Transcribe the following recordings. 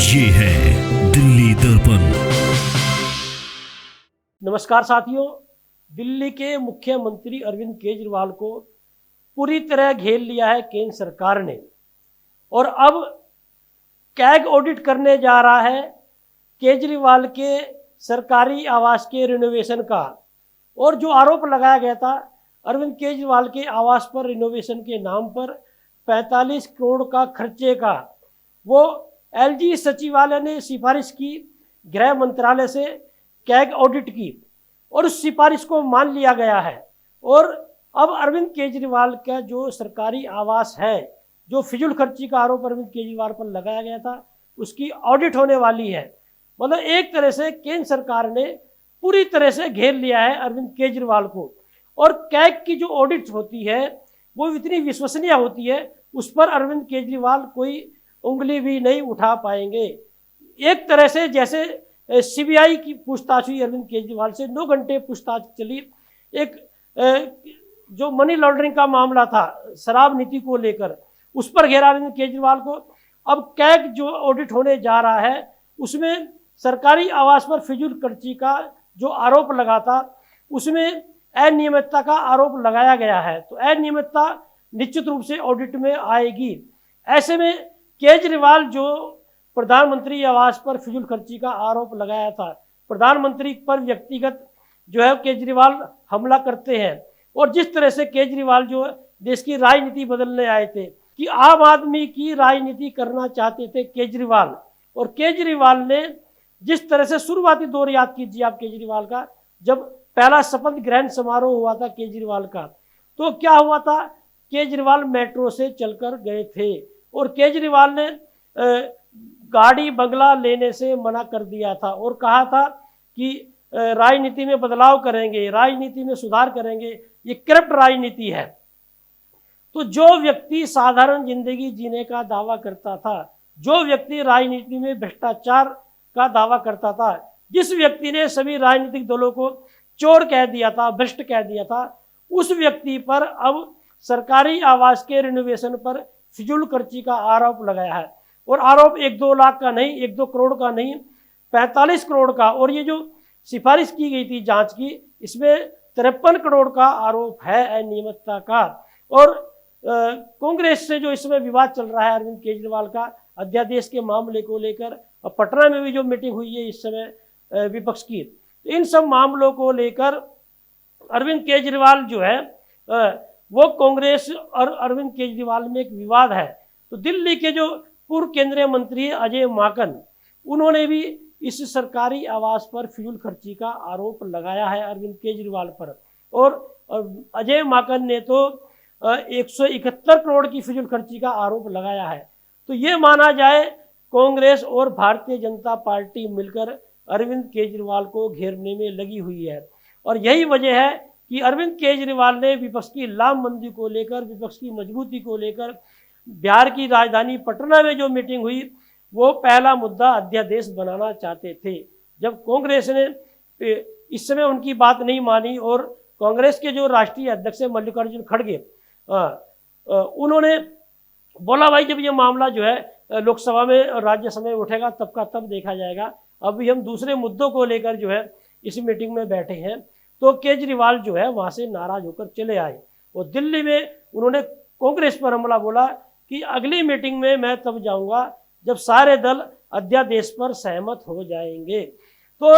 ये है दिल्ली दर्पण। नमस्कार साथियों, दिल्ली के मुख्यमंत्री अरविंद केजरीवाल को पूरी तरह घेर लिया है केंद्र सरकार ने और अब कैग ऑडिट करने जा रहा है केजरीवाल के सरकारी आवास के रिनोवेशन का। और जो आरोप लगाया गया था अरविंद केजरीवाल के आवास पर रिनोवेशन के नाम पर 45 करोड़ का खर्चे का, वो एलजी सचिवालय ने सिफारिश की गृह मंत्रालय से कैग ऑडिट की और उस सिफारिश को मान लिया गया है। और अब अरविंद केजरीवाल का जो सरकारी आवास है, जो फिजूल खर्ची का आरोप अरविंद केजरीवाल पर लगाया गया था, उसकी ऑडिट होने वाली है। मतलब एक तरह से केंद्र सरकार ने पूरी तरह से घेर लिया है अरविंद केजरीवाल को। और कैग की जो ऑडिट होती है वो इतनी विश्वसनीय होती है, उस पर अरविंद केजरीवाल कोई उंगली भी नहीं उठा पाएंगे। एक तरह से जैसे सीबीआई की पूछताछ हुई अरविंद केजरीवाल से, 9 घंटे पूछताछ चली। एक जो मनी लॉन्ड्रिंग का मामला था, शराब नीति को लेकर, उस पर घेरा अरविंद केजरीवाल को। अब कैग जो ऑडिट होने जा रहा है उसमें सरकारी आवास पर फिजूल खर्ची का जो आरोप लगा था उसमें अनियमितता का आरोप लगाया गया है। तो अनियमितता निश्चित रूप से ऑडिट में आएगी। ऐसे में केजरीवाल जो प्रधानमंत्री आवास पर फिजूल खर्ची का आरोप लगाया था, प्रधानमंत्री पर व्यक्तिगत जो है केजरीवाल हमला करते हैं। और जिस तरह से केजरीवाल जो देश की राजनीति बदलने आए थे कि आम आदमी की राजनीति करना चाहते थे केजरीवाल, और केजरीवाल ने जिस तरह से शुरुआती दौर याद कीजिए आप केजरीवाल का, जब पहला शपथ ग्रहण समारोह हुआ था केजरीवाल का, तो क्या हुआ था, केजरीवाल मेट्रो से चलकर गए थे और केजरीवाल ने गाड़ी बंगला लेने से मना कर दिया था और कहा था कि राजनीति में बदलाव करेंगे, राजनीति में सुधार करेंगे, ये करप्ट राजनीति है। तो जो व्यक्ति साधारण जिंदगी जीने का दावा करता था, जो व्यक्ति राजनीति में भ्रष्टाचार का दावा करता था, जिस व्यक्ति ने सभी राजनीतिक दलों को चोर कह दिया था, भ्रष्ट कह दिया था, उस व्यक्ति पर अब सरकारी आवास के रिनोवेशन पर फिजूल खर्ची का आरोप लगाया है। और आरोप 1-2 लाख का नहीं, 1-2 करोड़ का नहीं, 45 करोड़ का। और ये जो सिफारिश की गई थी जांच की, इसमें 53 करोड़ का आरोप है अनियमितता का। और कांग्रेस से जो इसमें विवाद चल रहा है अरविंद केजरीवाल का अध्यादेश के मामले को लेकर, और पटना में भी जो मीटिंग हुई है इस समय विपक्ष की, तो इन सब मामलों को लेकर अरविंद केजरीवाल जो है वो कांग्रेस और अरविंद केजरीवाल में एक विवाद है। तो दिल्ली के जो पूर्व केंद्रीय मंत्री अजय माकन, उन्होंने भी इस सरकारी आवास पर फिजूल खर्ची का आरोप लगाया है अरविंद केजरीवाल पर। और अजय माकन ने तो 171 करोड़ की फिजूल खर्ची का आरोप लगाया है। तो ये माना जाए कांग्रेस और भारतीय जनता पार्टी मिलकर अरविंद केजरीवाल को घेरने में लगी हुई है। और यही वजह है कि अरविंद केजरीवाल ने विपक्ष की लामबंदी को लेकर, विपक्ष की मजबूती को लेकर, बिहार की राजधानी पटना में जो मीटिंग हुई, वो पहला मुद्दा अध्यादेश बनाना चाहते थे। जब कांग्रेस ने इस समय उनकी बात नहीं मानी और कांग्रेस के जो राष्ट्रीय अध्यक्ष है मल्लिकार्जुन खड़गे, उन्होंने बोला भाई जब ये मामला जो है लोकसभा में और राज्यसभा में उठेगा तब का तब देखा जाएगा, अभी हम दूसरे मुद्दों को लेकर जो है इस मीटिंग में बैठे हैं। तो केजरीवाल जो है वहाँ से नाराज होकर चले आए और दिल्ली में उन्होंने कांग्रेस पर हमला बोला कि अगली मीटिंग में मैं तब जाऊंगा जब सारे दल अध्यादेश पर सहमत हो जाएंगे। तो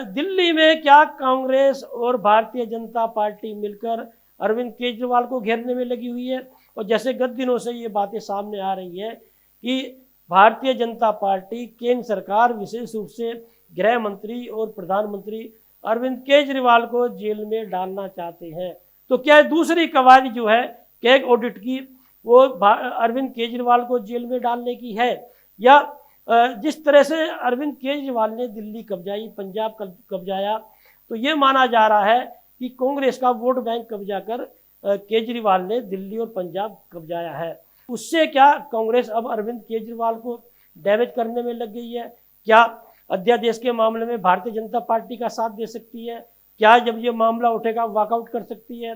दिल्ली में क्या कांग्रेस और भारतीय जनता पार्टी मिलकर अरविंद केजरीवाल को घेरने में लगी हुई है। और जैसे गत दिनों से ये बातें सामने आ रही है कि भारतीय जनता पार्टी, केंद्र सरकार, विशेष रूप से गृह मंत्री और प्रधानमंत्री अरविंद केजरीवाल को जेल में डालना चाहते हैं। तो क्या दूसरी कवायद जो है कैग ऑडिट की, वो अरविंद केजरीवाल को जेल में डालने की है, या जिस तरह से अरविंद केजरीवाल ने दिल्ली कब्जाई, पंजाब कब्जाया, तो ये माना जा रहा है कि कांग्रेस का वोट बैंक कब्जा कर केजरीवाल ने दिल्ली और पंजाब कब्जाया है। उससे क्या कांग्रेस अब अरविंद केजरीवाल को डैमेज करने में लग गई है? क्या अध्यादेश के मामले में भारतीय जनता पार्टी का साथ दे सकती है? क्या जब ये मामला उठेगा वॉकआउट कर सकती है?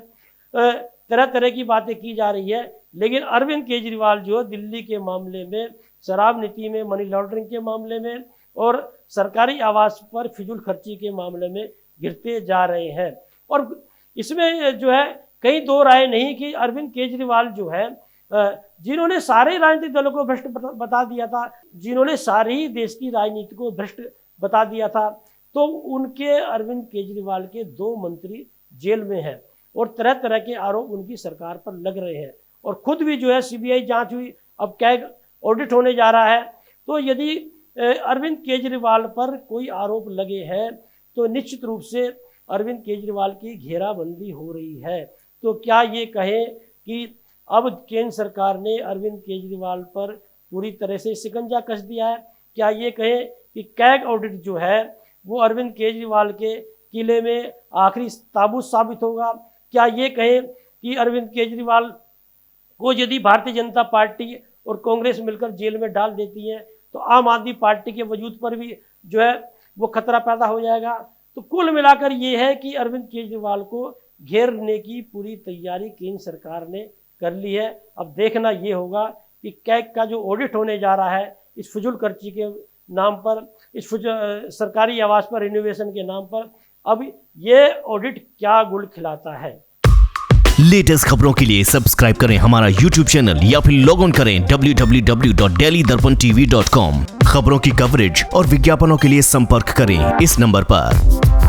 तरह तरह की बातें की जा रही है, लेकिन अरविंद केजरीवाल जो दिल्ली के मामले में शराब नीति में, मनी लॉन्ड्रिंग के मामले में और सरकारी आवास पर फिजूल खर्ची के मामले में गिरते जा रहे हैं। और इसमें जो है कहीं दो राय नहीं कि अरविंद केजरीवाल जो है जिन्होंने सारे राजनीतिक दलों को भ्रष्ट बता दिया था, जिन्होंने सारी ही देश की राजनीति को भ्रष्ट बता दिया था, तो उनके अरविंद केजरीवाल के 2 मंत्री जेल में हैं और तरह तरह के आरोप उनकी सरकार पर लग रहे हैं। और खुद भी जो है सीबीआई जांच हुई, अब कैग ऑडिट होने जा रहा है। तो यदि अरविंद केजरीवाल पर कोई आरोप लगे हैं तो निश्चित रूप से अरविंद केजरीवाल की घेराबंदी हो रही है। तो क्या ये कहें कि अब केंद्र सरकार ने अरविंद केजरीवाल पर पूरी तरह से शिकंजा कस दिया है? क्या ये कहें कि कैग ऑडिट जो है वो अरविंद केजरीवाल के किले में आखिरी ताबूत साबित होगा? क्या ये कहें कि अरविंद केजरीवाल को यदि भारतीय जनता पार्टी और कांग्रेस मिलकर जेल में डाल देती है तो आम आदमी पार्टी के वजूद पर भी जो है वो खतरा पैदा हो जाएगा? तो कुल मिलाकर ये है कि अरविंद केजरीवाल को घेरने की पूरी तैयारी केंद्र सरकार ने कर ली है। अब देखना ये होगा कि कैग का जो ऑडिट होने जा रहा है इस फिजूल खर्ची के नाम पर, इस सरकारी आवास पर रिनोवेशन के नाम पर, अब ये ऑडिट क्या गुल खिलाता है। लेटेस्ट खबरों के लिए सब्सक्राइब करें हमारा YouTube चैनल या फिर लॉग ऑन करें www.delhidarpantv.com। खबरों की कवरेज और विज्ञापनों के लिए संपर्क करें इस नंबर पर।